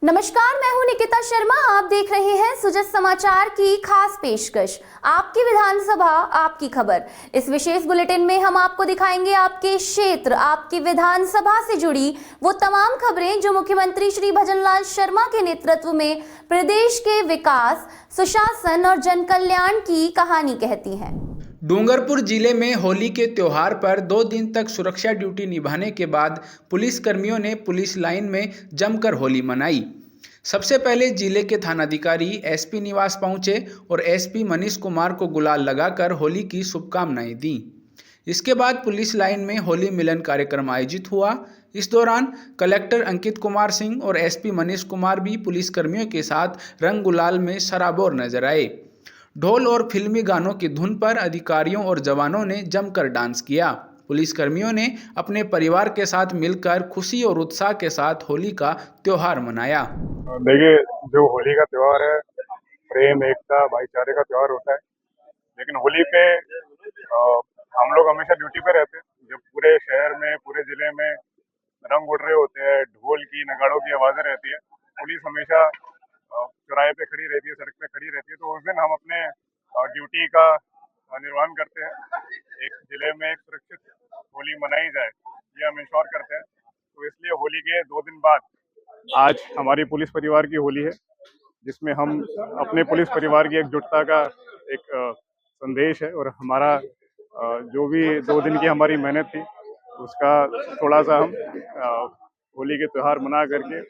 नमस्कार, मैं हूं निकिता शर्मा। आप देख रहे हैं सुजस समाचार की खास पेशकश, आपकी विधानसभा आपकी खबर। इस विशेष बुलेटिन में हम आपको दिखाएंगे आपके क्षेत्र, आपकी विधानसभा से जुड़ी वो तमाम खबरें जो मुख्यमंत्री श्री भजनलाल शर्मा के नेतृत्व में प्रदेश के विकास, सुशासन और जन कल्याण की कहानी कहती हैं। डूंगरपुर जिले में होली के त्योहार पर 2 दिन तक सुरक्षा ड्यूटी निभाने के बाद पुलिस कर्मियों ने पुलिस लाइन में जमकर होली मनाई। सबसे पहले जिले के थानाधिकारी एसपी निवास पहुंचे और एसपी मनीष कुमार को गुलाल लगाकर होली की शुभकामनाएं दी। इसके बाद पुलिस लाइन में होली मिलन कार्यक्रम आयोजित हुआ। इस दौरान कलेक्टर अंकित कुमार सिंह और एसपी मनीष कुमार भी पुलिसकर्मियों के साथ रंग गुलाल में सराबोर नजर आए। ढोल और फिल्मी गानों की धुन पर अधिकारियों और जवानों ने जमकर डांस किया। पुलिसकर्मियों ने अपने परिवार के साथ मिलकर खुशी और उत्साह के साथ होली का त्योहार मनाया। देखिए, जो होली का त्योहार है, प्रेम, एकता, भाईचारे का त्योहार होता है। लेकिन होली पे हम लोग हमेशा ड्यूटी पे रहते हैं। जब पूरे शहर में, पूरे जिले में रंग उड़ रहे होते हैं, ढोल की, नगाड़ों की आवाजें रहती है, पुलिस हमेशा चौराहे पे खड़ी रहती है, सड़क पे खड़ी रहती है। तो उस दिन हम अपने ड्यूटी का निर्वहन करते हैं। एक जिले में एक सुरक्षित होली मनाई जाए, ये हम इंश्योर करते हैं। तो इसलिए होली के 2 दिन बाद आज हमारी पुलिस परिवार की होली है, जिसमें हम अपने पुलिस परिवार की एकजुटता का एक संदेश है। और हमारा जो भी 2 दिन की हमारी मेहनत थी, उसका थोड़ा सा हम होली के त्योहार मना करके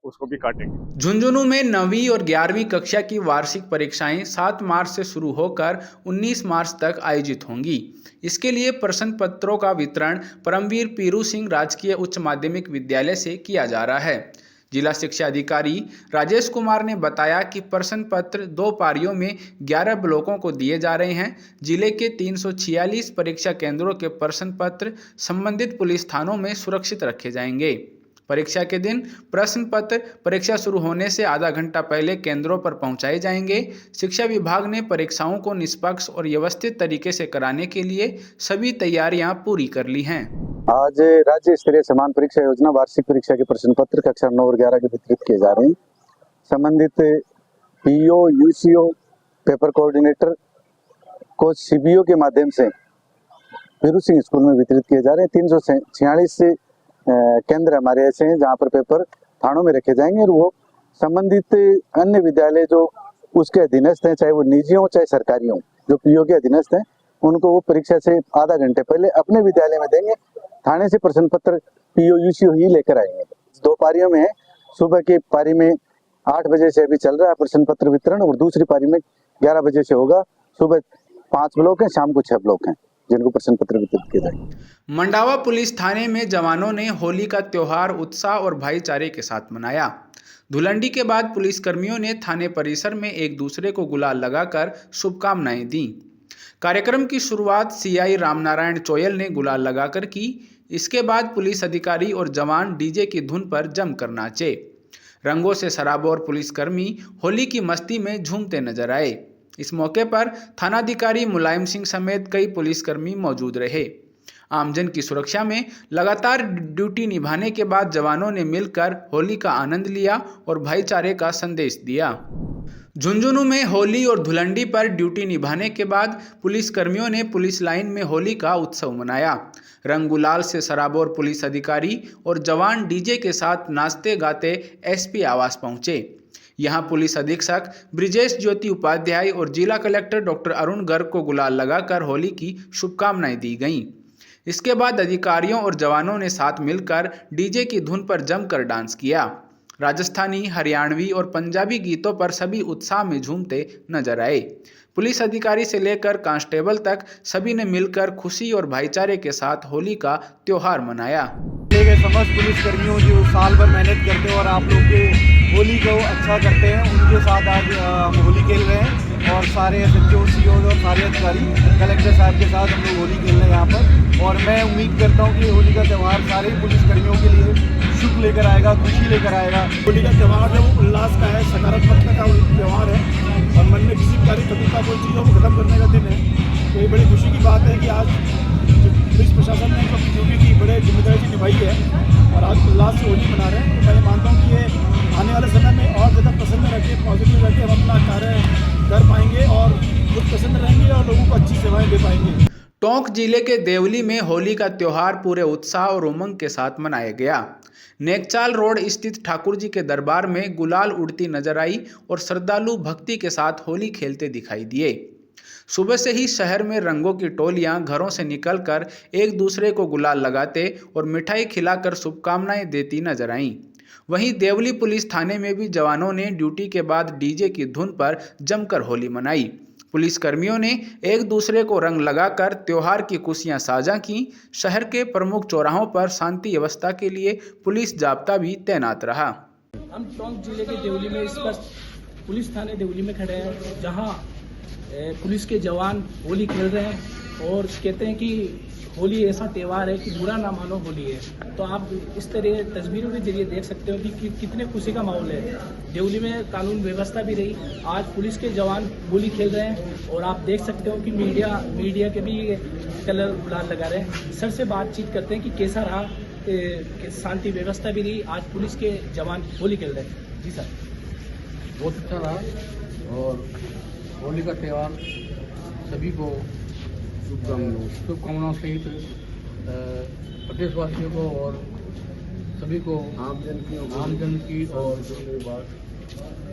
उसको भी काटेंगे। झुंझुनू में 9वीं और 11वीं कक्षा की वार्षिक परीक्षाएं 7 मार्च से शुरू होकर 19 मार्च तक आयोजित होंगी। इसके लिए प्रश्न पत्रों का वितरण परमवीर पीरू सिंह राजकीय उच्च माध्यमिक विद्यालय से किया जा रहा है। जिला शिक्षा अधिकारी राजेश कुमार ने बताया कि प्रश्न पत्र 2 पारियों में 11 ब्लॉकों को दिए जा रहे हैं। जिले के 346 परीक्षा केंद्रों के प्रश्न पत्र संबंधित पुलिस थानों में सुरक्षित रखे जाएंगे। परीक्षा के दिन प्रश्न पत्र परीक्षा शुरू होने से आधा घंटा पहले केंद्रों पर पहुंचाए जाएंगे। शिक्षा विभाग ने परीक्षाओं को निष्पक्ष और व्यवस्थित तरीके से कराने के लिए सभी तैयारियां पूरी कर ली हैं। आज राज्य स्तरीय समान परीक्षा योजना वार्षिक परीक्षा के प्रश्न पत्र कक्षा 9 और 11 के वितरित किए जा रहे हैं। संबंधित पीओ, यूसीओ, पेपर कोऑर्डिनेटर को सीबीओ के माध्यम से पीरू सिंह स्कूल में वितरित किए जा रहे हैं। 346 केंद्र हमारे ऐसे हैं जहां पर पेपर थानों में रखे जाएंगे और वो संबंधित अन्य विद्यालय जो उसके अधीनस्थ हैं, चाहे वो निजी हो चाहे सरकारी हो, जो पीओ के अधीनस्थ हैं, उनको वो परीक्षा से आधा घंटे पहले अपने विद्यालय में देंगे। थाने से प्रश्न पत्र पीओ, यूसीओ ही लेकर आएंगे। 2 पारियों में है। सुबह की पारी में 8 बजे से अभी चल रहा है प्रश्न पत्र वितरण और दूसरी पारी में 11 बजे से होगा। सुबह 5 ब्लॉक हैं, शाम को 6 ब्लॉक हैं जिनको प्रश्न पत्र वितरित किए जाएंगे। मंडावा पुलिस थाने में जवानों ने होली का त्योहार उत्साह और भाईचारे के साथ मनाया। धुलंडी के बाद पुलिसकर्मियों ने थाने परिसर में एक दूसरे को गुलाल लगाकर शुभकामनाएं दी। कार्यक्रम की शुरुआत सीआई रामनारायण चोयल ने गुलाल लगाकर की। इसके बाद पुलिस अधिकारी और जवान डीजे की धुन पर जमकर नाचे। रंगों से सराबोर पुलिसकर्मी होली की मस्ती में झूमते नजर आए। इस मौके पर थानाधिकारी मुलायम सिंह समेत कई पुलिसकर्मी मौजूद रहे। आमजन की सुरक्षा में लगातार ड्यूटी निभाने के बाद जवानों ने मिलकर होली का आनंद लिया और भाईचारे का संदेश दिया। झुंझुनू में होली और धुलंडी पर ड्यूटी निभाने के बाद पुलिसकर्मियों ने पुलिस लाइन में होली का उत्सव मनाया। रंग गुलाल से सराबोर पुलिस अधिकारी और जवान डीजे के साथ नाचते गाते एसपी आवास पहुंचे। यहां पुलिस अधीक्षक ब्रिजेश ज्योति उपाध्याय और जिला कलेक्टर डॉक्टर अरुण गर्ग को गुलाल लगाकर होली की शुभकामनाएं दी गईं। इसके बाद अधिकारियों और जवानों ने साथ मिलकर डीजे की धुन पर जमकर डांस किया। राजस्थानी, हरियाणवी और पंजाबी गीतों पर सभी उत्साह में झूमते नजर आए। पुलिस अधिकारी से लेकर कांस्टेबल तक सभी ने मिलकर खुशी और भाईचारे के साथ होली का त्योहार मनाया। समस्त पुलिस कर्मियों जो साल भर मेहनत करते हैं और आप लोग के होली को अच्छा करते हैं, उनके साथ आज हम होली खेल रहे हैं। और सारे एसएचओ, सीओ और सारे अधिकारी कलेक्टर साहब के साथ हम लोग होली खेल रहे हैं यहाँ पर। और मैं उम्मीद करता हूँ कि होली का त्यौहार सारे पुलिसकर्मियों के लिए सुख लेकर आएगा, खुशी लेकर आएगा। होली का त्यौहार जो उल्लास का है, सकारात्मकता का त्यौहार है और मन में किसी प्रकार की कटुता कोई चीज़ों को खत्म करने का दिन है। तो ये बड़ी खुशी की बात है कि आज पुलिस प्रशासन ने अपनी ड्यूटी की बड़े जिम्मेदारी से निभाई है और आज उल्लास से होली मना रहे हैं। तो मैं मानता हूँ कि ये आने वाले समय में और ज़्यादा प्रसन्न रह के पॉजिटिव रह के हम अपना कार्य कर पाएंगे और खुद प्रसन्न रहेंगे और लोगों को अच्छी सेवाएं दे पाएंगे। टोंक जिले के देवली में होली का त्योहार पूरे उत्साह और उमंग के साथ मनाया गया। नेकचाल रोड स्थित ठाकुर जी के दरबार में गुलाल उड़ती नजर आई और श्रद्धालु भक्ति के साथ होली खेलते दिखाई दिए। सुबह से ही शहर में रंगों की टोलियां घरों से निकलकर एक दूसरे को गुलाल लगाते और मिठाई खिलाकर शुभकामनाएं देती नजर आईं। वहीं देवली पुलिस थाने में भी जवानों ने ड्यूटी के बाद डीजे की धुन पर जमकर होली मनाई। पुलिस कर्मियों ने एक दूसरे को रंग लगाकर त्योहार की खुशियां साझा की। शहर के प्रमुख चौराहों पर शांति व्यवस्था के लिए पुलिस जाब्ता भी तैनात रहा। हम टोंक जिले के देवली में इस पर पुलिस थाने देवली में खड़े हैं, जहां पुलिस के जवान होली खेल रहे हैं और कहते हैं कि होली ऐसा त्यौहार है कि बुरा ना मानो होली है। तो आप इस तरह तस्वीरों के जरिए देख सकते हो कि कितने खुशी का माहौल है। देवली में कानून व्यवस्था भी रही। आज पुलिस के जवान होली खेल रहे हैं और आप देख सकते हो कि मीडिया के भी कलर गुलाल लगा रहे हैं। सर से बातचीत करते हैं कि कैसा रहा, शांति व्यवस्था भी रही। आज पुलिस के जवान होली खेल रहे हैं। जी सर। बहुत अच्छा रहा और होली का त्यौहार सभी को शुभकामनाओं सहित प्रदेशवासियों को और सभी को आम जन की और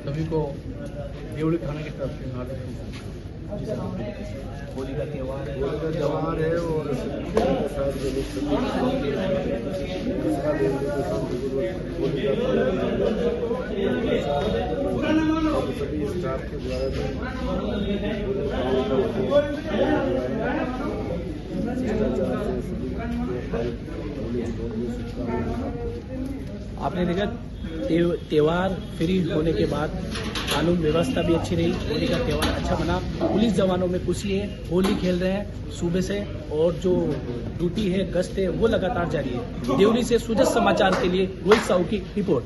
सभी को देवली थाने की तरफ से हार्दिक होली का त्यौहार है और सभी स्टाफ के द्वारा आपने देखा त्यौहार फ्री होने के बाद कानून व्यवस्था भी अच्छी रही। होली का त्यौहार अच्छा बना। पुलिस जवानों में खुशी है, होली खेल रहे हैं सुबह से और जो ड्यूटी है, गश्त है, वो लगातार जारी है। देवली से सुजस समाचार के लिए रोहित साहू की रिपोर्ट।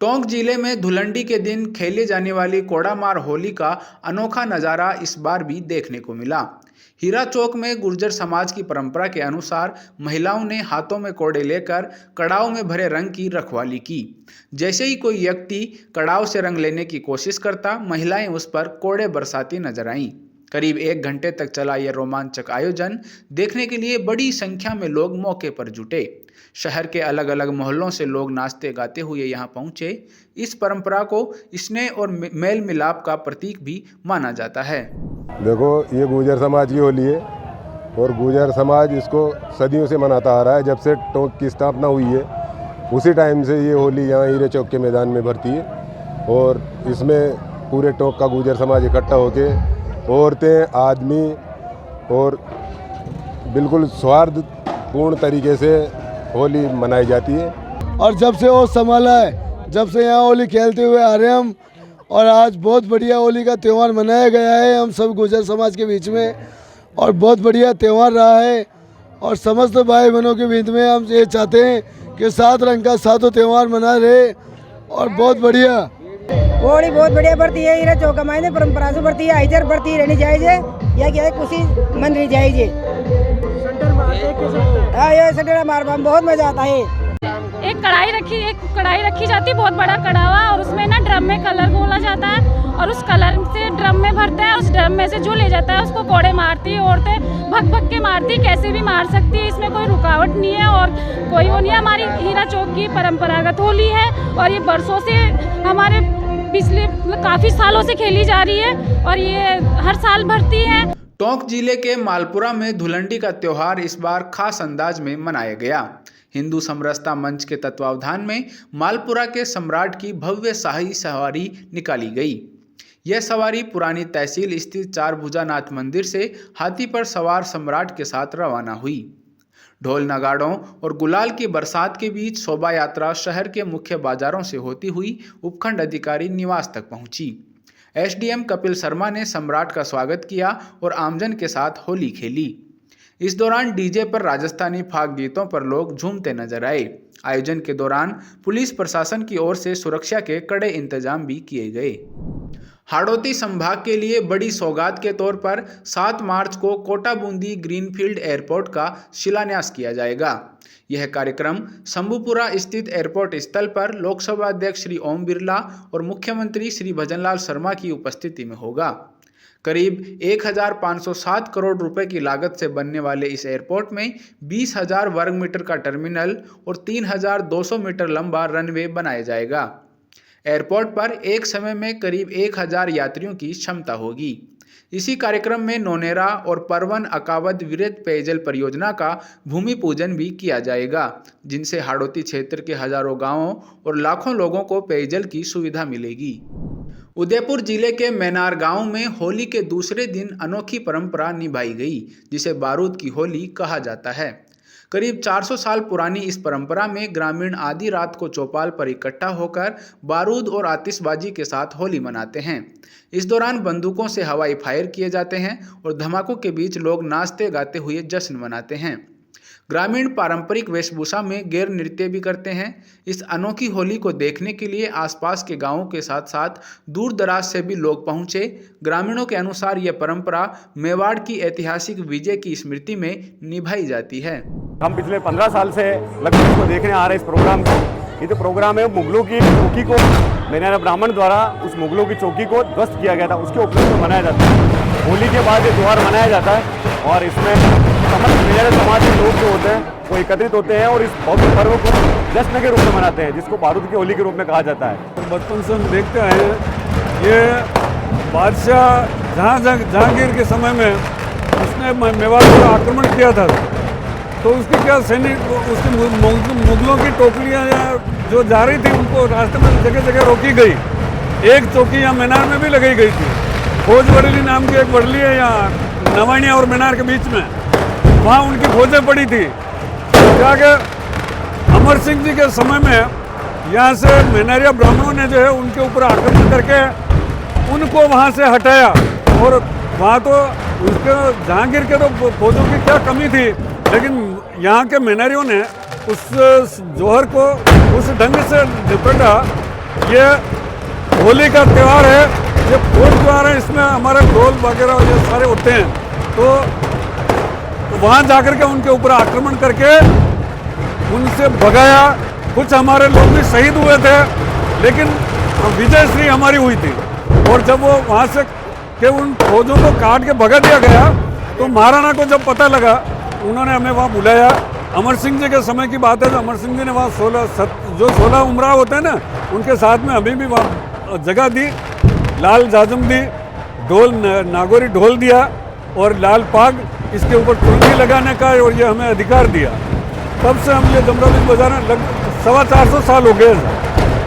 टोंक जिले में धुलंडी के दिन खेली जाने वाली कोड़ामार होली का अनोखा नज़ारा इस बार भी देखने को मिला। हीरा चौक में गुर्जर समाज की परंपरा के अनुसार महिलाओं ने हाथों में कोड़े लेकर कड़ाव में भरे रंग की रखवाली की। जैसे ही कोई व्यक्ति कड़ाव से रंग लेने की कोशिश करता, महिलाएं उस पर कोड़े बरसाती नजर आईं। करीब 1 घंटे तक चला यह रोमांचक आयोजन देखने के लिए बड़ी संख्या में लोग मौके पर जुटे। शहर के अलग अलग मोहल्लों से लोग नाचते गाते हुए यहाँ पहुँचे। इस परंपरा को स्नेह और मेल मिलाप का प्रतीक भी माना जाता है। देखो, ये गुर्जर समाज की होली है और गुर्जर समाज इसको सदियों से मनाता आ रहा है। जब से टोंक की स्थापना हुई है उसी टाइम से ये होली यहाँ हीरे चौक के मैदान में भरती है और इसमें पूरे टोंक का गुर्जर समाज इकट्ठा होके औरतें, आदमी और बिल्कुल सौहार्दपूर्ण तरीके से होली मनाई जाती है। और जब से वो संभाला है, जब से यहाँ होली खेलते हुए आ रहे हैं हम, और आज बहुत बढ़िया होली का त्यौहार मनाया गया है हम सब गुर्जर समाज के बीच में, और बहुत बढ़िया त्यौहार रहा है। और समस्त भाई बहनों के बीच में हम ये चाहते हैं कि 7 रंग का सातों त्यौहार मना रहे और बहुत बढ़िया होली बहुत बढ़िया बढ़ती है। हीरा चौक का मायने परंपरा से बढ़ती है, इधर बढ़ती रहनी चाहिए या क्या है खुशी मन रही चाहिए। हाँ, ये सटर मार बहुत मजा आता है। एक कढ़ाई रखी जाती है, बहुत बड़ा कढ़ावा, और उसमें ना ड्रम में कलर घोला जाता है और उस कलर से ड्रम में भरता है। उस ड्रम में से जो ले जाता है उसको कोड़े मारती है औरतें, भग भग के मारती, कैसे भी मार सकती है। इसमें कोई रुकावट नहीं है और कोई वो नहीं है। हमारी हीरा चौक की परंपरागत होली है और ये बरसों से हमारे पिछले काफ़ी सालों से खेली जा रही है और ये हर साल भरती है। टोंक जिले के मालपुरा में धुलंडी का त्यौहार इस बार खास अंदाज में मनाया गया। हिंदू समरसता मंच के तत्वावधान में मालपुरा के सम्राट की भव्य शाही सवारी निकाली गई। यह सवारी पुरानी तहसील स्थित 4 भुजानाथ मंदिर से हाथी पर सवार सम्राट के साथ रवाना हुई। ढोल नगाड़ों और गुलाल की बरसात के बीच शोभा यात्रा शहर के मुख्य बाजारों से होती हुई उपखंड अधिकारी निवास तक पहुंची। एसडीएम कपिल शर्मा ने सम्राट का स्वागत किया और आमजन के साथ होली खेली। इस दौरान डीजे पर राजस्थानी फाग गीतों पर लोग झूमते नजर आए। आयोजन के दौरान पुलिस प्रशासन की ओर से सुरक्षा के कड़े इंतजाम भी किए गए। हाड़ौती संभाग के लिए बड़ी सौगात के तौर पर 7 मार्च को कोटा बूंदी ग्रीनफील्ड एयरपोर्ट का शिलान्यास किया जाएगा। यह कार्यक्रम शंभुपुरा स्थित एयरपोर्ट स्थल पर लोकसभा अध्यक्ष श्री ओम बिरला और मुख्यमंत्री श्री भजनलाल शर्मा की उपस्थिति में होगा। करीब 1507 करोड़ रुपए की लागत से बनने वाले इस एयरपोर्ट में 20,000 वर्ग मीटर का टर्मिनल और 3,200 मीटर लंबा रनवे बनाया जाएगा। एयरपोर्ट पर एक समय में करीब 1,000 यात्रियों की क्षमता होगी। इसी कार्यक्रम में नौनेरा और परवन अकावद विरत पेयजल परियोजना का भूमि पूजन भी किया जाएगा, जिनसे हाड़ौती क्षेत्र के हजारों गांवों और लाखों लोगों को पेयजल की सुविधा मिलेगी। उदयपुर जिले के मैनार गांव में होली के दूसरे दिन अनोखी परंपरा निभाई गई, जिसे बारूद की होली कहा जाता है। करीब 400 साल पुरानी इस परंपरा में ग्रामीण आधी रात को चौपाल पर इकट्ठा होकर बारूद और आतिशबाजी के साथ होली मनाते हैं। इस दौरान बंदूकों से हवाई फायर किए जाते हैं और धमाकों के बीच लोग नाचते गाते हुए जश्न मनाते हैं। ग्रामीण पारंपरिक वेशभूषा में गैर नृत्य भी करते हैं। इस अनोखी होली को देखने के लिए आसपास के गांवों के साथ साथ दूर दराज से भी लोग पहुंचे। ग्रामीणों के अनुसार यह परंपरा मेवाड़ की ऐतिहासिक विजय की स्मृति में निभाई जाती है। हम पिछले 15 साल से लगभग इसको देखने आ रहे हैं। इस प्रोग्राम को, ये जो प्रोग्राम है मुगलों की चौकी को मैनार ब्राह्मण द्वारा उस मुगलों की चौकी को ध्वस्त किया गया था, उसके उपलक्ष्य में मनाया जाता है। होली के बाद ये त्यौहार मनाया जाता है और इसमें समस्त मेरे समाज के लोग जो होते हैं वो एकत्रित होते हैं और इस भव्य पर्व को जश्न के रूप में मनाते हैं, जिसको बारूद की होली के रूप में कहा जाता है। तो बचपन से हम देखते आए हैं, ये बादशाह जहांगीर के समय में उसने मेवाड़ पर आक्रमण किया था, तो उसकी क्या सैनिक उसकी मुगलों की टोकरियाँ जो जा रही थी उनको रास्ते में जगह जगह रोकी गई। एक चौकी यहाँ मैनार में भी लगाई गई थी। खोजवरली नाम की एक वरली है यहाँ नवानिया और मैनार के बीच में, वहाँ उनकी फौजें पड़ी थी। क्या कि अमर सिंह जी के समय में यहाँ से मैनारिया ब्राह्मणों ने जो है उनके ऊपर आक्रमण करके उनको वहाँ से हटाया और वहाँ तो उसके जहांगीर के तो फौजों की क्या कमी थी, लेकिन यहाँ के मैनारियों ने उस जोहर को उस ढंग से निपटा। ये होली का त्यौहार है, ये फोक त्यौहार है, इसमें हमारे ढोल वगैरह ये सारे होते हैं। तो वहाँ जाकर के उनके ऊपर आक्रमण करके उनसे भगाया। कुछ हमारे लोग भी शहीद हुए थे, लेकिन विजय श्री हमारी हुई थी। और जब वो वहाँ से के उन फौजों को काट के भगा दिया गया, तो महाराणा को जब पता लगा, उन्होंने हमें वहाँ बुलाया। अमर सिंह जी के समय की बात है, तो अमर सिंह जी ने वहाँ 16 उमराव होते हैं ना, उनके साथ में अभी भी वहाँ जगह दी, लाल जाजम दी, ढोल नागौरी ढोल दिया और लाल पाग, इसके ऊपर टुल्ली लगाने का और ये हमें अधिकार दिया। तब से हम ये जमरा बीज बजाना लगभग 425 साल हो गए।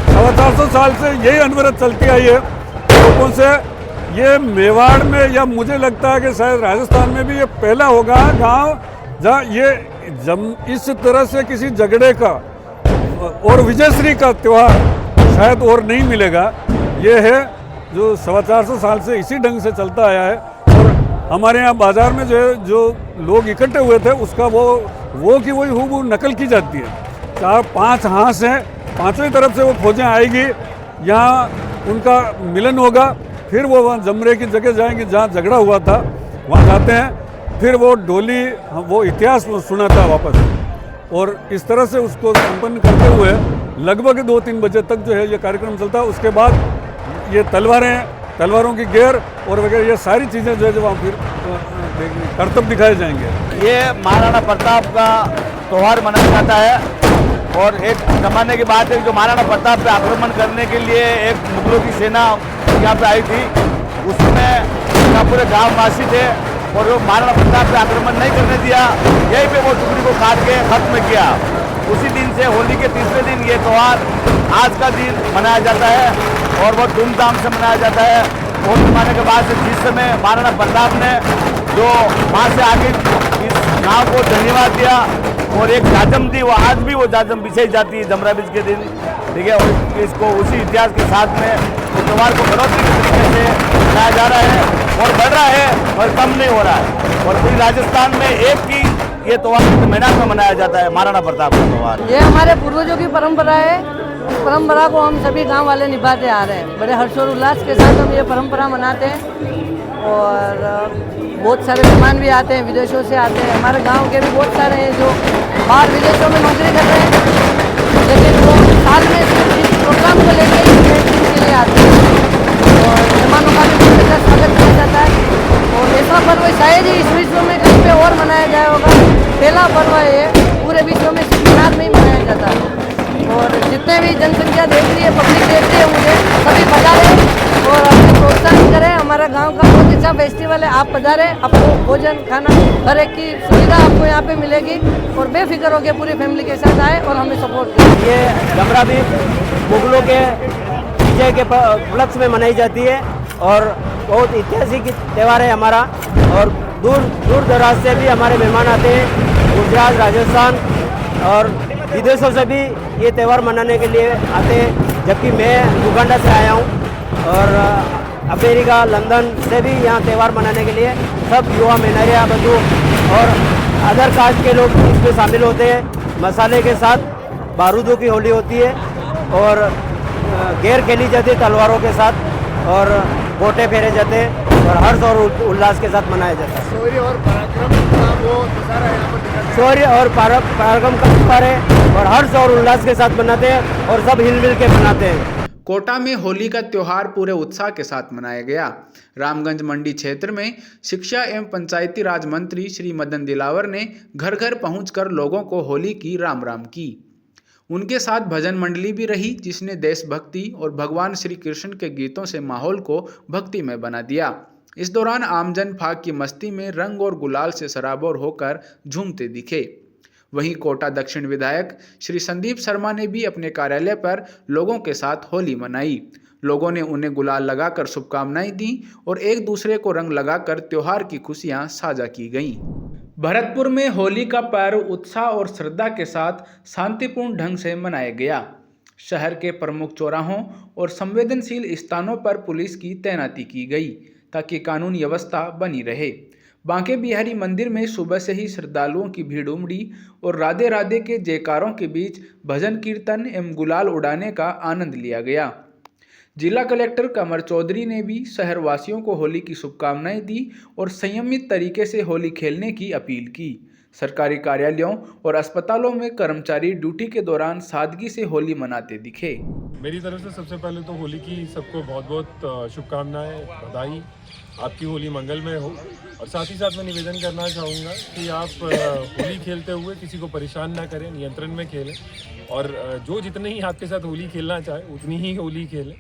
425 साल से यही अनवरत चलती आई है लोगों से। ये मेवाड़ में या मुझे लगता है कि शायद राजस्थान में भी ये पहला होगा गांव जहाँ ये इस तरह से किसी झगड़े का और विजयश्री का त्यौहार शायद और नहीं मिलेगा। ये है जो 425 साल से इसी ढंग से चलता आया है। और हमारे यहाँ बाजार में जो है जो लोग इकट्ठे हुए थे उसका वो की वही हूबहू नकल की जाती है। 4-5 हाथ हैं, पांचों तरफ से वो फौजें आएगी, यहाँ उनका मिलन होगा, फिर वो वहाँ जमरे की जगह जाएंगे जहाँ झगड़ा हुआ था, वहाँ जाते हैं, फिर वो डोली वो इतिहास सुनाता है वापस। और इस तरह से उसको संपन्न करते हुए लगभग 2-3 बजे तक जो है ये कार्यक्रम चलता है। उसके बाद ये तलवारों की गेर और वगैरह ये सारी चीज़ें जो है वहाँ फिर करतब दिखाए जाएंगे। ये महाराणा प्रताप का त्यौहार मनाया जाता है और एक जमाने की बात है जो महाराणा प्रताप पे आक्रमण करने के लिए एक मुगलों की सेना यहाँ पे आई थी, उसमें यहाँ पूरे गाँव वासी थे और वो महाराणा प्रताप पे आक्रमण नहीं करने दिया, यहीं पे वो टुकड़ी को काट के खत्म किया। उसी दिन से होली के तीसरे दिन ये त्यौहार आज का दिन मनाया जाता है और बहुत धूमधाम से मनाया जाता है। बहुत जमाने के बाद से जिस समय महाराणा प्रताप ने जो वहाँ से आगे इस गाँव को धन्यवाद दिया और एक जाजम दी, वो आज भी वो जाजम बिछाई जाती है जमरा बीज के दिन, ठीक है। और इसको उसी इतिहास के साथ में इस त्यौहार को बढ़ोतरी के तरीके से मनाया जा रहा है और बढ़ रहा है और कम नहीं हो रहा है। और पूरी राजस्थान में एक ही ये त्यौहार मैदान में मनाया जाता है महाराणा प्रताप का त्यौहार। ये हमारे पूर्वजों की परंपरा है इस परंपरा को हम सभी गांव वाले निभाते आ रहे हैं। बड़े हर्षोल्लास के साथ हम ये परंपरा मनाते हैं और बहुत सारे मेहमान भी आते हैं, विदेशों से आते हैं। हमारे गांव के भी बहुत सारे हैं जो बाहर विदेशों में नौकरी कर रहे हैं, लेकिन वो साल में सिर्फ इस प्रोग्राम को लेकर ही के लिए आते हैं और मेहमानों का भी बहुत अच्छा स्वागत किया जाता है। और ऐसा पर्व शायद ही इस विश्व में कहीं पे और मनाया गया होगा। पहला पर्व है ये, पूरे विश्व में सिर्फ गुजरात में ही मनाया जाता है। और जितने भी जनसंख्या देख रही है, पब्लिक देख रही है, मुझे सभी पधारें और अपने प्रोत्साहन करें। हमारा गांव का बहुत अच्छा फेस्टिवल है, आप पधारें। आपको भोजन खाना हर एक की सुविधा आपको यहाँ पे मिलेगी और बेफिक्र होकर पूरी फैमिली के साथ आए और हमें सपोर्ट करें। ये डमरा भी मुगलों के विजय के उपलक्ष्य में मनाई जाती है और बहुत ऐतिहासिक त्यौहार है हमारा। और दूर दराज से भी हमारे मेहमान आते हैं, गुजरात, राजस्थान और विदेशों से भी ये त्यौहार मनाने के लिए आते हैं। जबकि मैं युगांडा से आया हूँ और अमेरिका, लंदन से भी यहाँ त्यौहार मनाने के लिए सब युवा मेहनरिया बंधु और अदर कास्ट के लोग इसमें शामिल होते हैं। मसाले के साथ बारूदों की होली होती है और गेर खेली जाती है तलवारों के साथ और गोटे फेरे जाते हैं और हर्ष और उल्लास के साथ मनाया जाता है। शौर्य और पराक्रम का वो नज़ारा यहाँ पर दिखाते हैं। शौर्य और पराक्रम का त्योहार है और हर्ष और उल्लास के साथ मनाते हैं और सब हिल मिल के मनाते हैं। कोटा में होली का त्योहार पूरे उत्साह के साथ मनाया गया। रामगंज मंडी क्षेत्र में शिक्षा एवं पंचायती राज मंत्री श्री मदन दिलावर ने घर घर पहुंचकर लोगों को होली की राम राम की। उनके साथ भजन मंडली भी रही, जिसने देशभक्ति और भगवान श्री कृष्ण के गीतों से माहौल को भक्तिमय बना दिया। इस दौरान आमजन फाग की मस्ती में रंग और गुलाल से सराबोर होकर झूमते दिखे। वहीं कोटा दक्षिण विधायक श्री संदीप शर्मा ने भी अपने कार्यालय पर लोगों के साथ होली मनाई। लोगों ने उन्हें गुलाल लगाकर शुभकामनाएं दी और एक दूसरे को रंग लगाकर त्योहार की खुशियां साझा की गईं। भरतपुर में होली का पर्व उत्साह और श्रद्धा के साथ शांतिपूर्ण ढंग से मनाया गया। शहर के प्रमुख चौराहों और संवेदनशील स्थानों पर पुलिस की तैनाती की गई ताकि कानून व्यवस्था बनी रहे। बांके बिहारी मंदिर में सुबह से ही श्रद्धालुओं की भीड़ उमड़ी और राधे राधे के जयकारों के बीच भजन कीर्तन एवं गुलाल उड़ाने का आनंद लिया गया। जिला कलेक्टर कमर चौधरी ने भी शहरवासियों को होली की शुभकामनाएं दी और संयमित तरीके से होली खेलने की अपील की। सरकारी कार्यालयों और अस्पतालों में कर्मचारी ड्यूटी के दौरान सादगी से होली मनाते दिखे। मेरी तरफ से सबसे पहले तो होली की सबको बहुत बहुत शुभकामनाएं, बधाई। आपकी होली मंगलमय हो। और साथ ही साथ मैं निवेदन करना चाहूँगा कि आप होली खेलते हुए किसी को परेशान ना करें, नियंत्रण में खेलें और जो जितने ही आपके साथ होली खेलना चाहे उतनी ही होली खेलें।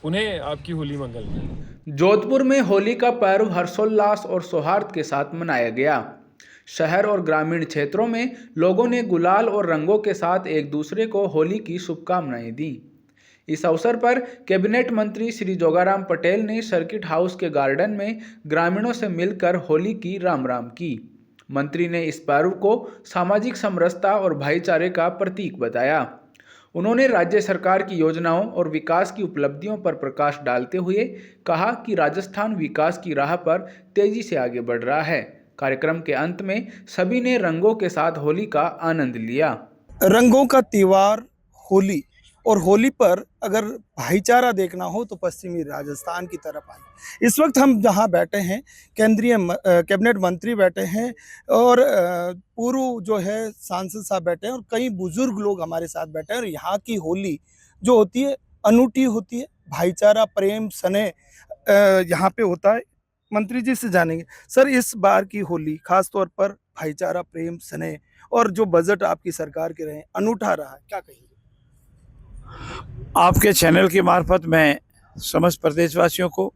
उन्हें आपकी होली मंगलमय। जोधपुर में होली का पर्व हर्षोल्लास और सौहार्द के साथ मनाया गया। शहर और ग्रामीण क्षेत्रों में लोगों ने गुलाल और रंगों के साथ एक दूसरे को होली की शुभकामनाएं दी। इस अवसर पर कैबिनेट मंत्री श्री जोगाराम पटेल ने सर्किट हाउस के गार्डन में ग्रामीणों से मिलकर होली की राम राम की। मंत्री ने इस पर्व को सामाजिक समरसता और भाईचारे का प्रतीक बताया। उन्होंने राज्य सरकार की योजनाओं और विकास की उपलब्धियों पर प्रकाश डालते हुए कहा कि राजस्थान विकास की राह पर तेजी से आगे बढ़ रहा है। कार्यक्रम के अंत में सभी ने रंगों के साथ होली का आनंद लिया। रंगों का त्योहार होली, और होली पर अगर भाईचारा देखना हो तो पश्चिमी राजस्थान की तरफ आए। इस वक्त हम जहां बैठे हैं, केंद्रीय कैबिनेट मंत्री बैठे हैं और पूर्व जो है सांसद साहब बैठे हैं और कई बुजुर्ग लोग हमारे साथ बैठे हैं। और यहाँ की होली जो होती है अनूठी होती है, भाईचारा, प्रेम, स्नेह यहाँ पे होता है। मंत्री जी से जानेंगे, सर इस बार की होली खास तौर पर भाईचारा, प्रेम, स्नेह और जो बजट आपकी सरकार के रहे अनूठा रहा है, क्या कहेंगे? आपके चैनल के मार्फत मैं समस्त प्रदेशवासियों को,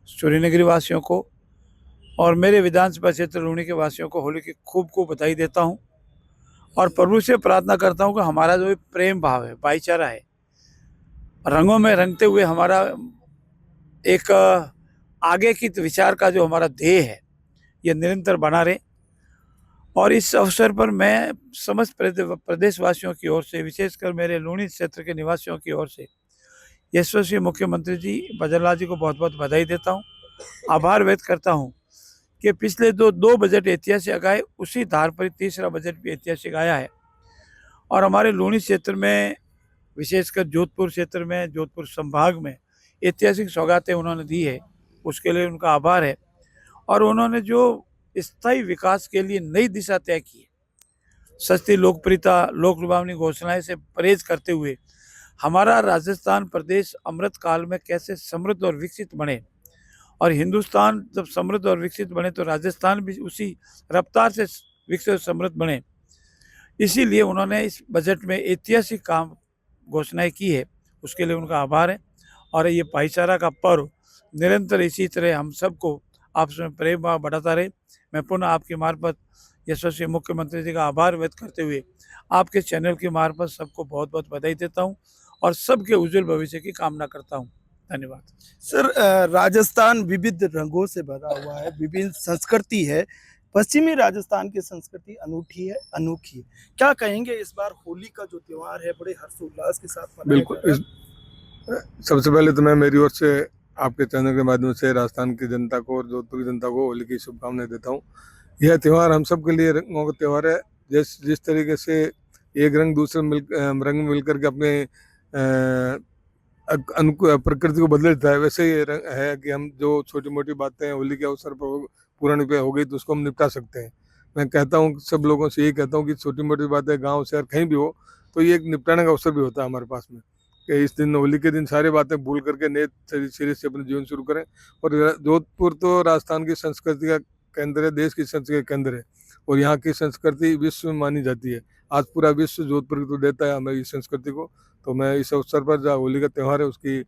सूर्यनगरी वासियों को और मेरे विधानसभा क्षेत्र लूणी के वासियों को होली की खूब खूब बधाई देता हूं और प्रभु से प्रार्थना करता हूं कि हमारा जो प्रेम भाव है, भाईचारा है, रंगों में रंगते हुए हमारा एक आगे की विचार का जो हमारा ध्येय है ये निरंतर बना रहे। और इस अवसर पर मैं समस्त प्रदेशवासियों की ओर से, विशेषकर मेरे लूणी क्षेत्र के निवासियों की ओर से यशस्वी मुख्यमंत्री जी भजनलाल जी को बहुत बहुत बधाई देता हूं, आभार व्यक्त करता हूं कि पिछले दो बजट ऐतिहासिक आए, उसी धार पर तीसरा बजट भी ऐतिहासिक आया है। और हमारे लूणी क्षेत्र में विशेषकर जोधपुर क्षेत्र में, जोधपुर संभाग में ऐतिहासिक सौगातें उन्होंने दी है, उसके लिए उनका आभार है। और उन्होंने जो स्थायी विकास के लिए नई दिशा तय की है, सस्ती लोकप्रियता, लोक लुभावनी घोषणाएं से परहेज करते हुए हमारा राजस्थान प्रदेश अमृत काल में कैसे समृद्ध और विकसित बने, और हिंदुस्तान जब समृद्ध और विकसित बने तो राजस्थान भी उसी रफ्तार से विकसित और समृद्ध बने। इसीलिए उन्होंने इस बजट में ऐतिहासिक काम घोषणाएं की है, उसके लिए उनका आभार है। और ये भाईचारा का पर्व निरंतर इसी तरह हम सबको आपस में प्रेम भाव बढ़ाता रहे। मैं पुनः आपके मार्फत यशस्वी मुख्यमंत्री जी का आभार व्यक्त करते हुए आपके चैनल की मार्फत सबको बहुत बहुत बधाई देता हूँ और सबके उज्जवल भविष्य की कामना करता हूँ। धन्यवाद। सर, राजस्थान विविध रंगों से भरा हुआ है, विभिन्न संस्कृति है। पश्चिमी राजस्थान की संस्कृति अनूठी है, अनोखी है। क्या कहेंगे, इस बार होली का जो त्योहार है बड़े हर्षोल्लास के साथ मनाया बिल्कुल। जा रहा है। सबसे पहले तो मैं मेरी ओर से आपके चैनल के माध्यम से राजस्थान की जनता को और जोधपुर की जनता को होली की शुभकामनाएं देता हूँ। यह त्यौहार हम सब के लिए रंगों का त्यौहार है। जिस तरीके से एक रंग दूसरे रंग मिलकर के अपने प्रकृति को बदल देता है, वैसे ही है कि हम जो छोटी मोटी बातें होली के अवसर पर पुरानी पे हो गई तो उसको हम निपटा सकते हैं। मैं कहता हूँ, सब लोगों से यही कहता हूँ कि छोटी मोटी बातें गांव शहर कहीं भी हो तो ये एक निपटाने का अवसर भी होता है हमारे पास में, कि इस दिन होली के दिन सारी बातें भूल करके नए सिरे से अपने जीवन शुरू करें। और जोधपुर तो राजस्थान की संस्कृति का केंद्र है, देश की संस्कृति का केंद्र है, और यहाँ की संस्कृति विश्व में मानी जाती है। आज पूरा विश्व जोधपुर को देता है हमें इस संस्कृति को। तो मैं इस अवसर पर जो होली का त्यौहार है उसकी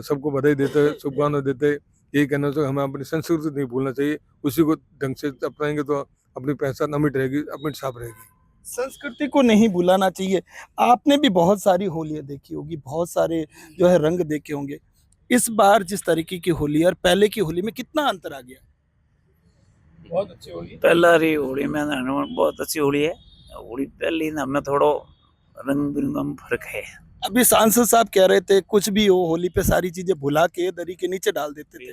सबको बधाई देते हुए शुभकामनाएं देते यही कहना चाहिए, हमें अपनी संस्कृति नहीं भूलना चाहिए। उसी को ढंग से अपनाएंगे तो अपनी पहचान अमिट रहेगी, अमिट छाप रहेगी। संस्कृति को नहीं भुलाना चाहिए। आपने भी बहुत सारी होलियां देखी होगी, बहुत सारे जो है रंग देखे होंगे। इस बार जिस तरीके की होली और पहले की होली में कितना अंतर आ गया? बहुत अच्छी होली। पहला री होली में बहुत अच्छी होली है। होली पहली में थोड़ो रंग बिरंगा में फर्क है। अभी सांसद साहब कह रहे थे कुछ भी हो होली पे सारी चीजें भुला के दरी के नीचे डाल देते थे।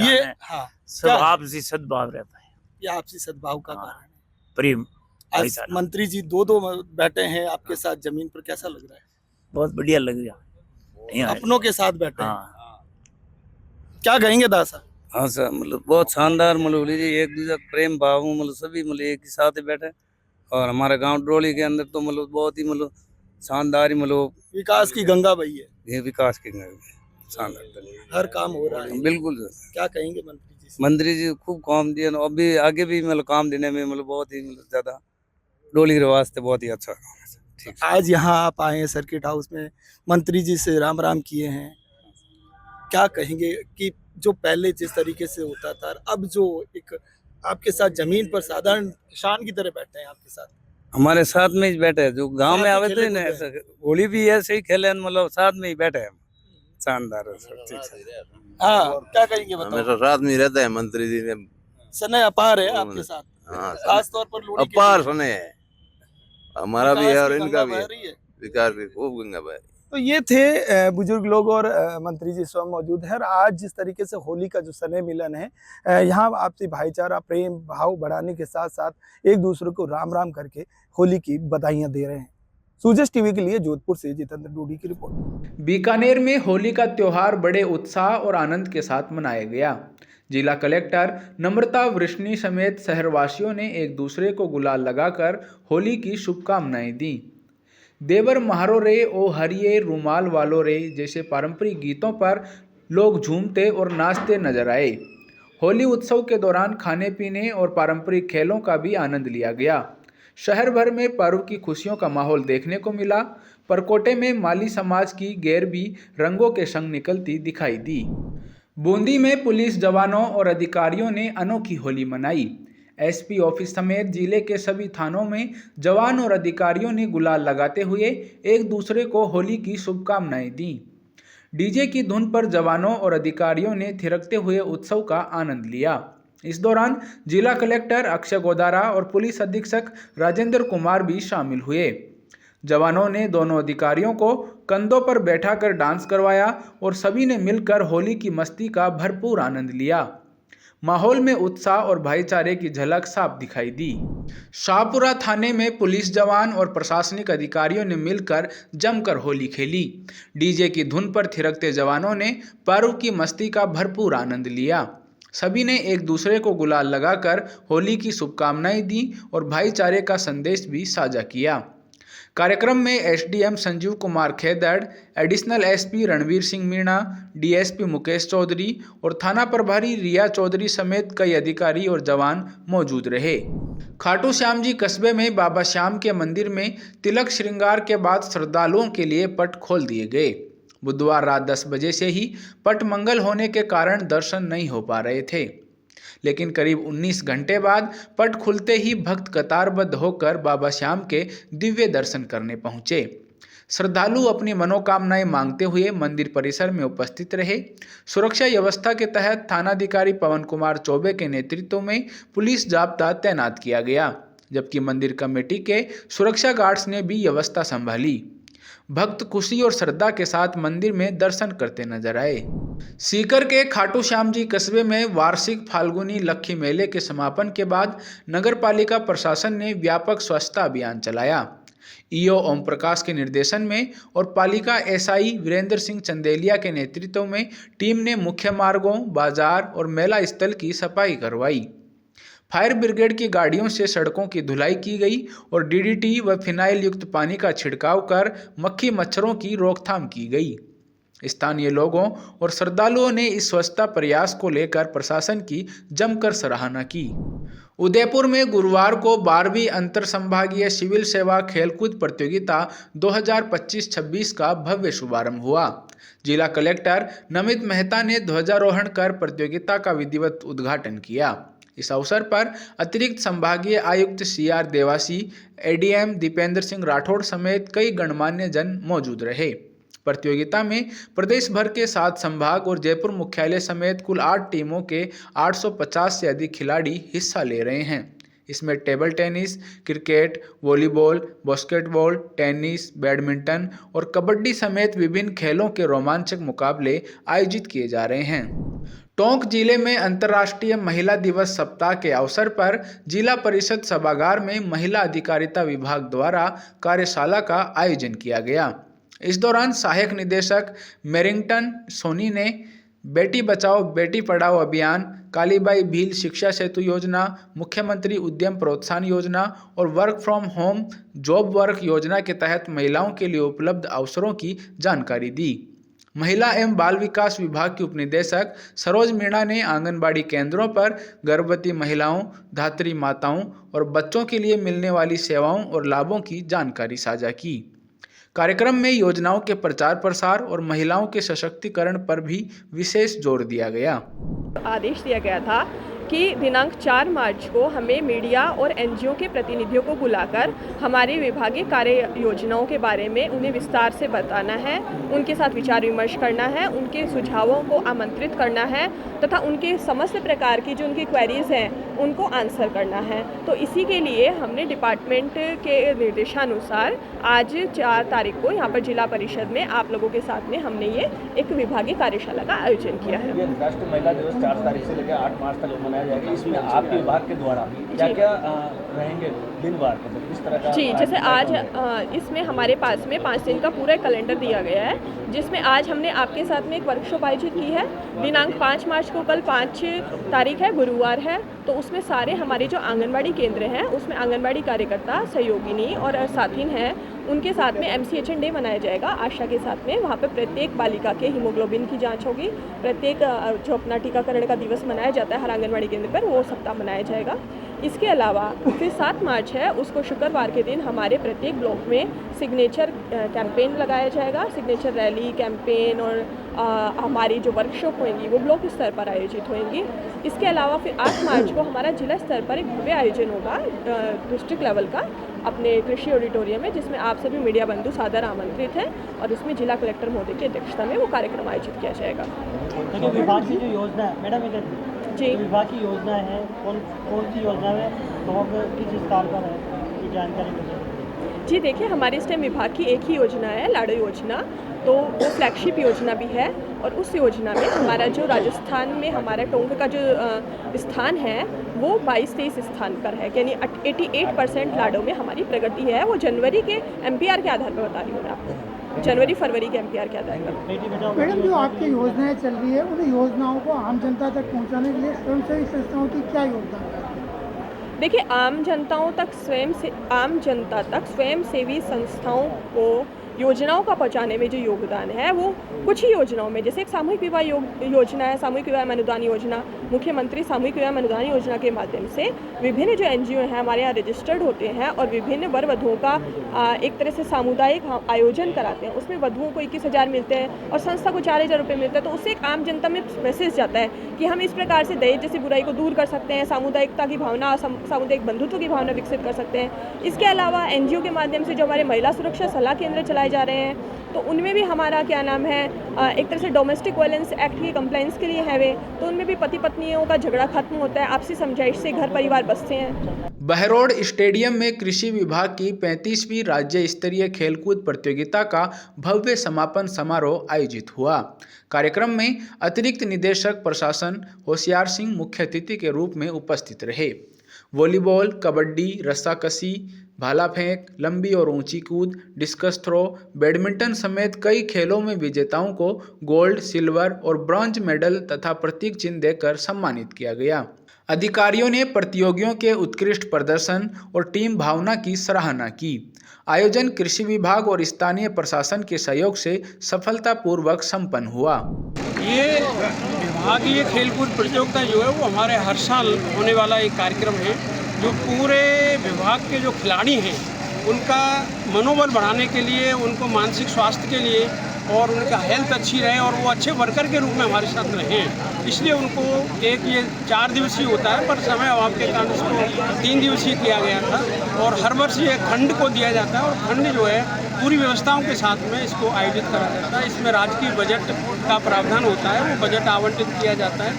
ये हाँ, सब आपसी सद्भाव रहता है। ये आपसी सद्भाव का कारण है, प्रेम। आज मंत्री जी दो बैठे हैं आपके साथ जमीन पर, कैसा लग रहा है? बहुत बढ़िया लग रहा है, अपनों के साथ बैठे हैं। क्या कहेंगे दासा? हाँ सर, मतलब बहुत शानदार मतलब एक दूसरे प्रेम भाव मतलब सभी मतलब एक ही साथ बैठे। और हमारे गांव डरोली के अंदर तो मतलब बहुत ही मतलब शानदार ही मतलब विकास की गंगा बही है। ये विकास की गंगा शानदार, हर काम हो रहा है। बिल्कुल सर। क्या कहेंगे मंत्री जी? मंत्री जी खूब काम दिए, अभी आगे भी मतलब काम देने में मतलब बहुत ही मतलब ज्यादा डोली के वास्ते बहुत ही अच्छा काम है सर। ठीक। आज यहाँ आप आए हैं सर्किट हाउस में, मंत्री जी से राम राम किए हैं। क्या कहेंगे कि जो पहले जिस तरीके से होता था, अब जो एक आपके साथ जमीन पर साधारण किसान की तरह बैठे हैं आपके साथ, हमारे साथ में ही बैठे हैं, जो गांव में आवे थे ना होली भी ऐसे ही खेले मतलब साथ में ही बैठे हैं। शानदार है सर। ठीक है। हाँ, क्या कहेंगे बताओ? हमेशा साथ में रहता है मंत्री जी ने। सनय अपार है आपके साथ। हाँ, खास तौर पर लोहड़ी के अपार सनय है, हमारा भी है और इनका भी है। है। विकास भी खूब गंगा बह। तो ये थे बुजुर्ग लोग और मंत्री जी स्वयं मौजूद हैं। आज जिस तरीके से होली का जो स्नेह मिलन है, यहाँ आपसी भाईचारा प्रेम भाव बढ़ाने के साथ साथ एक दूसरे को राम राम करके होली की बधाइयाँ दे रहे हैं। सूजस टीवी के लिए जोधपुर से जितेंद्र डूडी की रिपोर्ट। बीकानेर में होली का त्यौहार बड़े उत्साह और आनंद के साथ मनाया गया। जिला कलेक्टर नम्रता वृष्णि समेत शहरवासियों ने एक दूसरे को गुलाल लगाकर होली की शुभकामनाएं दी। देवर महारो रे ओ हरिये रुमाल वालो रे जैसे पारंपरिक गीतों पर लोग झूमते और नाचते नजर आए। होली उत्सव के दौरान खाने पीने और पारंपरिक खेलों का भी आनंद लिया गया। शहर भर में पर्व की खुशियों का माहौल देखने को मिला। परकोटे में माली समाज की गैर भी रंगों के संग निकलती दिखाई दी। बूंदी में पुलिस जवानों और अधिकारियों ने अनोखी होली मनाई। एसपी ऑफिस समेत जिले के सभी थानों में जवान और अधिकारियों ने गुलाल लगाते हुए एक दूसरे को होली की शुभकामनाएं दी। डीजे की धुन पर जवानों और अधिकारियों ने थिरकते हुए उत्सव का आनंद लिया। इस दौरान जिला कलेक्टर अक्षय गोदारा और पुलिस अधीक्षक राजेंद्र कुमार भी शामिल हुए। जवानों ने दोनों अधिकारियों को कंधों पर बैठाकर डांस करवाया और सभी ने मिलकर होली की मस्ती का भरपूर आनंद लिया। माहौल में उत्साह और भाईचारे की झलक साफ दिखाई दी। शाहपुरा थाने में पुलिस जवान और प्रशासनिक अधिकारियों ने मिलकर जमकर होली खेली। डीजे की धुन पर थिरकते जवानों ने पर्व की मस्ती का भरपूर आनंद लिया। सभी ने एक दूसरे को गुलाल लगाकर होली की शुभकामनाएं दी और भाईचारे का संदेश भी साझा किया। कार्यक्रम में SDM Sanjeev Kumar Khedar, additional SP Ranveer Singh Meena, DSP Mukesh Chaudhary और थाना प्रभारी रिया चौधरी समेत कई अधिकारी और जवान मौजूद रहे। खाटू श्याम जी कस्बे में बाबा श्याम के मंदिर में तिलक श्रृंगार के बाद श्रद्धालुओं के लिए पट खोल दिए गए। बुधवार रात 10 बजे से ही पट मंगल होने के कारण दर्शन नहीं हो पा रहे थे, लेकिन करीब 19 घंटे बाद पट खुलते ही भक्त कतारबद्ध होकर बाबा श्याम के दिव्य दर्शन करने पहुंचे। श्रद्धालु अपनी मनोकामनाएं मांगते हुए मंदिर परिसर में उपस्थित रहे। सुरक्षा व्यवस्था के तहत थानाधिकारी पवन कुमार चौबे के नेतृत्व में पुलिस जाब्ता तैनात किया गया, जबकि मंदिर कमेटी के सुरक्षा गार्ड्स ने भी व्यवस्था संभाली। भक्त खुशी और श्रद्धा के साथ मंदिर में दर्शन करते नजर आए। सीकर के खाटू श्याम जी कस्बे में वार्षिक फाल्गुनी लक्खी मेले के समापन के बाद नगरपालिका प्रशासन ने व्यापक स्वच्छता अभियान चलाया। ईओ ओम प्रकाश के निर्देशन में और पालिका एसआई वीरेंद्र सिंह चंदेलिया के नेतृत्व में टीम ने मुख्य मार्गों, बाजार और मेला स्थल की सफाई करवाई। फायर ब्रिगेड की गाड़ियों से सड़कों की धुलाई की गई और डीडीटी व फिनाइल युक्त पानी का छिड़काव कर मक्खी मच्छरों की रोकथाम की गई। स्थानीय लोगों और श्रद्धालुओं ने इस स्वच्छता प्रयास को लेकर प्रशासन की जमकर सराहना की। उदयपुर में गुरुवार को 12वीं अंतर संभागीय सिविल सेवा खेलकूद प्रतियोगिता 2025-26 का भव्य शुभारंभ हुआ। जिला कलेक्टर नमित मेहता ने ध्वजारोहण कर प्रतियोगिता का विधिवत उद्घाटन किया। इस अवसर पर अतिरिक्त संभागीय आयुक्त सीआर देवासी, एडीएम दीपेंद्र सिंह राठौड़ समेत कई गणमान्य जन मौजूद रहे। प्रतियोगिता में प्रदेश भर के 7 संभाग और जयपुर मुख्यालय समेत कुल 8 टीमों के 850 से अधिक खिलाड़ी हिस्सा ले रहे हैं। इसमें table tennis, cricket, volleyball, basketball, tennis, badminton और कबड्डी समेत विभिन्न खेलों के रोमांचक मुकाबले आयोजित किए जा रहे हैं। टोंक जिले में अंतर्राष्ट्रीय महिला दिवस सप्ताह के अवसर पर जिला परिषद सभागार में महिला अधिकारिता विभाग द्वारा कार्यशाला का आयोजन किया गया। इस दौरान सहायक निदेशक मेरिंगटन सोनी ने बेटी बचाओ बेटी पढ़ाओ अभियान, कालीबाई भील शिक्षा सेतु योजना, मुख्यमंत्री उद्यम प्रोत्साहन योजना और work from home job work योजना के तहत महिलाओं के लिए उपलब्ध अवसरों की जानकारी दी। महिला एवं बाल विकास विभाग की उपनिदेशक सरोज मीणा ने आंगनबाड़ी केंद्रों पर गर्भवती महिलाओं, धात्री माताओं और बच्चों के लिए मिलने वाली सेवाओं और लाभों की जानकारी साझा की। कार्यक्रम में योजनाओं के प्रचार प्रसार और महिलाओं के सशक्तिकरण पर भी विशेष जोर दिया गया। आदेश दिया गया था कि दिनांक 4 मार्च को हमें मीडिया और एनजीओ के प्रतिनिधियों को बुलाकर हमारी विभागीय कार्य योजनाओं के बारे में उन्हें विस्तार से बताना है, उनके साथ विचार विमर्श करना है, उनके सुझावों को आमंत्रित करना है तथा उनके समस्त प्रकार की जो उनकी क्वेरीज हैं उनको आंसर करना है। तो इसी के लिए हमने डिपार्टमेंट के निर्देशानुसार आज 4 तारीख को यहाँ पर जिला परिषद में आप लोगों के साथ में हमने ये एक विभागीय कार्यशाला का आयोजन किया है। राष्ट्रीय महिला दिवस 4 तारीख से लेकर 8 मार्च तक मनाया जाएगा। इसमें आपके विभाग के द्वारा क्या रहेंगे दिनवार मतलब किस तरह का? जी, जैसे आज इसमें हमारे पास में 5 दिन का पूरा कैलेंडर दिया गया है, जिसमें आज हमने आपके साथ में एक वर्कशॉप आयोजित की है। दिनांक 5 मार्च को, कल 5 तारीख है, गुरुवार है, तो उसमें सारे हमारे जो आंगनबाड़ी केंद्र हैं उसमें आंगनबाड़ी कार्यकर्ता, सहयोगिनी और साथीन हैं, उनके साथ में MCHN डे मनाया जाएगा आशा के साथ में। वहाँ पे प्रत्येक बालिका के हीमोग्लोबिन की जांच होगी। प्रत्येक जो अपना टीकाकरण का दिवस मनाया जाता है हर आंगनबाड़ी केंद्र पर, वो सप्ताह मनाया जाएगा। इसके अलावा फिर 7 मार्च है, उसको शुक्रवार के दिन हमारे प्रत्येक ब्लॉक में सिग्नेचर कैंपेन लगाया जाएगा। सिग्नेचर रैली, कैंपेन और हमारी जो वर्कशॉप होंगी वो ब्लॉक स्तर पर आयोजित होंगी। इसके अलावा फिर 8 मार्च को हमारा जिला स्तर पर एक भव्य आयोजन होगा डिस्ट्रिक्ट लेवल का अपने कृषि ऑडिटोरियम में, जिसमें आप सभी मीडिया बंधु सादर आमंत्रित हैं और इसमें जिला कलेक्टर महोदय की अध्यक्षता में वो कार्यक्रम आयोजित किया जाएगा। तो विभाग की जो योजना है मैडम, जी विभाग की योजना है कौन सी योजना है, तो किस स्तर पर है, ये जानकारी मुझे। जी देखिए, हमारे इस टाइम विभाग की एक ही योजना है, लाडो योजना, तो वो फ्लैगशिप योजना भी है। और उस योजना में हमारा जो राजस्थान में हमारा टोंक का जो स्थान है वो 22-23 स्थान पर है, यानी 88% लाडो में हमारी प्रगति है। वो जनवरी के MPR के आधार पर बता रही हूँ मैं आपको, जनवरी-फरवरी के MPR के आधार पर। मैडम, जो आपकी योजनाएं चल रही है उन योजनाओं को आम जनता तक पहुंचाने के लिए स्वयंसेवी संस्थाओं की क्या योगदान है? देखिए, आम जनता तक स्वयंसेवी संस्थाओं को योजनाओं का पहुंचाने में जो योगदान है वो कुछ ही योजनाओं में, जैसे एक सामूहिक विवाह योजना है, सामूहिक विवाह अनुदान योजना, मुख्यमंत्री सामूहिक विवाह अनुदान योजना के माध्यम से विभिन्न जो NGO हैं हमारे यहाँ रजिस्टर्ड होते हैं और विभिन्न वर वधुओं का एक तरह से सामुदायिक आयोजन कराते हैं। उसमें वधुओं को 21,000 मिलते हैं और संस्था को 4,000 रुपये मिलते हैं। तो उससे एक आम जनता में मैसेज जाता है कि हम इस प्रकार से दहेज जैसी बुराई को दूर कर सकते हैं, सामुदायिकता की भावना, सामुदायिक बंधुत्व की भावना विकसित कर सकते हैं। इसके अलावा NGO के माध्यम से जो हमारे महिला सुरक्षा सलाह केंद्र चलाए जा रहे हैं, तो उनमें भी हमारा क्या नाम है, एक तरह से डोमेस्टिक वायलेंस एक्ट की कंप्लाइंस के लिए है वे, तो उनमें भी पति पत्नियों का झगड़ा खत्म होता है, आपसी समझाइश से घर परिवार बसते हैं। बहरोड स्टेडियम में कृषि विभाग की 35वीं राज्य स्तरीय खेलकूद प्रतियोगिता का भव्य समापन समारोह आयोजित हुआ। कार्यक्रम में अतिरिक्त निदेशक प्रशासन होशियार सिंह मुख्य अतिथि के रूप में उपस्थित रहे। वॉलीबॉल, कबड्डी, रस्साकसी, भाला फेंक, लंबी और ऊंची कूद, डिस्कस थ्रो, बैडमिंटन समेत कई खेलों में विजेताओं को गोल्ड, सिल्वर और ब्रॉन्ज मेडल तथा प्रतीक चिन्ह देकर सम्मानित किया गया। अधिकारियों ने प्रतियोगियों के उत्कृष्ट प्रदर्शन और टीम भावना की सराहना की। आयोजन कृषि विभाग और स्थानीय प्रशासन के सहयोग से सफलतापूर्वक संपन्न हुआ। ये विभागीय खेलकूद प्रतियोगिता जो है वो हमारे हर साल होने वाला एक कार्यक्रम है, जो पूरे विभाग के जो खिलाड़ी हैं उनका मनोबल बढ़ाने के लिए, उनको मानसिक स्वास्थ्य के लिए और उनका हेल्थ अच्छी रहे और वो अच्छे वर्कर के रूप में हमारे साथ रहें, इसलिए उनको एक ये 4 दिवसीय होता है, पर समय अभाव के कारण इसको 3 दिवसीय किया गया था। और हर वर्ष ये खंड को दिया जाता है और खंड जो है पूरी व्यवस्थाओं के साथ में इसको आयोजित करा जाता है। इसमें राजकीय बजट का प्रावधान होता है, वो बजट आवंटित किया जाता है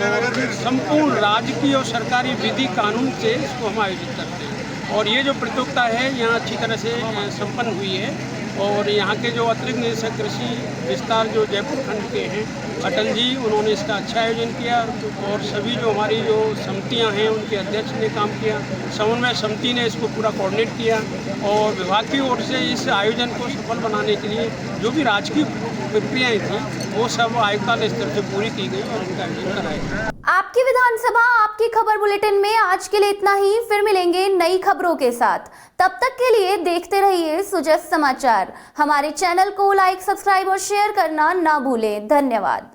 और संपूर्ण राजकीय और सरकारी विधि कानून से इसको हम आयोजित करते हैं। और ये जो प्रतियोगिता है यहाँ अच्छी तरह से संपन्न हुई है और यहाँ के जो अतिरिक्त निदेशक कृषि विस्तार जो जयपुर खंड के हैं अटल जी, उन्होंने इसका अच्छा आयोजन किया और सभी जो हमारी जो समितियाँ हैं उनके अध्यक्ष ने काम किया, समन्वय समिति ने इसको पूरा कोऑर्डिनेट किया और विभाग की ओर से इस आयोजन को सफल बनाने के लिए जो भी राजकीय प्रक्रियाएँ थी वो सब आयुक्तालय स्तर से पूरी की गई और इनका आयोजन कराया गया। आपकी विधानसभा आपकी खबर बुलेटिन में आज के लिए इतना ही। फिर मिलेंगे नई खबरों के साथ, तब तक के लिए देखते रहिए सुजस समाचार। हमारे चैनल को लाइक, सब्सक्राइब और शेयर करना ना भूलें। धन्यवाद।